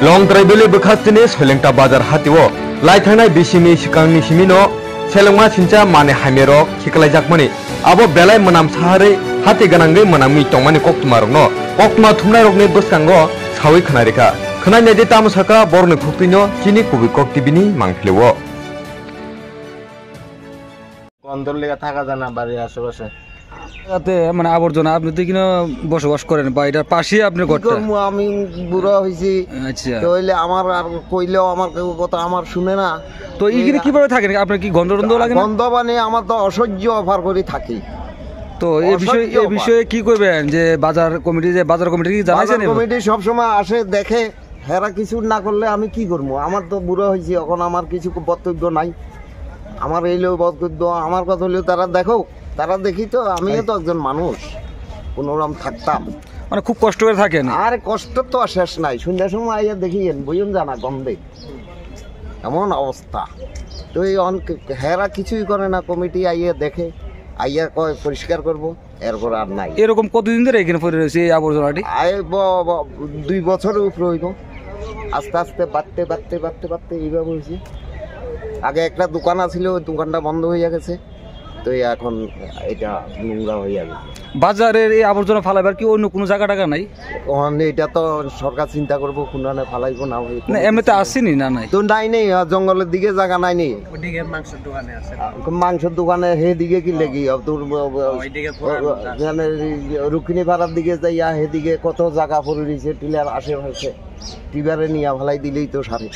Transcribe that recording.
लं ट्राइबेलि बखास्तिनि सोलेंटा बाजार हातिओ लाइथांनाय बिसिमि सिकांनि सिमिनो सेलेंमा सिनचा माने हामेरक खिखलायजाकमानि आबो बेलाय मोनाम साहारै हाति गोनांगै मोनामि तंमानि कक्तुमारकनो कक्तुमा थुमनायरकनि बसकांगो सावै खोनारिखा खोनायनायदि तामसाका बरनि खुक्तिनो चिनि कुबि कक्तिबिनि मांफिलेवो বন্ধর লেগে থাকা যায় না বাড়ির আশেপাশে যাতে মানে আবর্জনা আপনি তো কিনা বসবাস করেন বা এটার পাশে আপনি ঘরটা আমি বুড়া হইছি। আচ্ছা তাহলে আমার আর কইলেও আমার কেউ কথা আমার শুনে না। তো এইখানে কিভাবে থাকেন আপনার কি গন্ধ লাগে না? গন্ধ মানে আমার তো অসহ্য অফার করে থাকি। তো এই বিষয়ে কি করবেন যে বাজার কমিটি কি জানাইছেন? কমিটি সব সময় আসে দেখে, হেরা কিছু না করলে আমি কি করবো? আমার তো বুড়ো হয়েছি, এখন আমার কিছু বক্তব্য নাই। আমার এইলেও বক্তব্য, আমার কথা হলেও তারা দেখো, তারা দেখি তো আমিও তো একজন মানুষ, কোনোরকম থাকতাম মানে খুব কষ্ট করে থাকেন। আর কষ্ট তো শেষ নাই। সন্ধ্যার সময় আইয়া দেখিয়েন বইন জানা গন্ধে এমন অবস্থা। তো এই হেরা কিছুই করে না, কমিটি আইয়া দেখে, আইয়া কয় পরিষ্কার করবো, এরপর আর নাই। এরকম কতদিন ধরে এখানে পড়ে রয়েছে এই আবর্জনাটি? 2 বছরের উপরে হইব। আস্তে আস্তে বাড়তে এইভাবে হয়েছে। আগে একটা দোকান আছিল, ওই দোকানটা বন্ধ হয়ে গেছে, তো এখন এটা নোংরা হয়ে যাবে। বাজারের এই আবর্জনা ফালাইবার কি অন্য কোনো জায়গা টাকা নাই? এটা তো সরকার চিন্তা করবো কোনখানে ফালাইবো না। এমনিতে আসেনি না নাই তো নাই নেই, জঙ্গলের দিকে জায়গা নাই নেই। মাংসের দোকানে হে দিকে কি লেগে রুক্মিণী পাড়ার দিকে যাইয়া হেদিকে কত জায়গা পড়ে রয়েছে টিলার আশেপাশে, টিবারে নিয়ে ফালাই দিলেই তো সারে।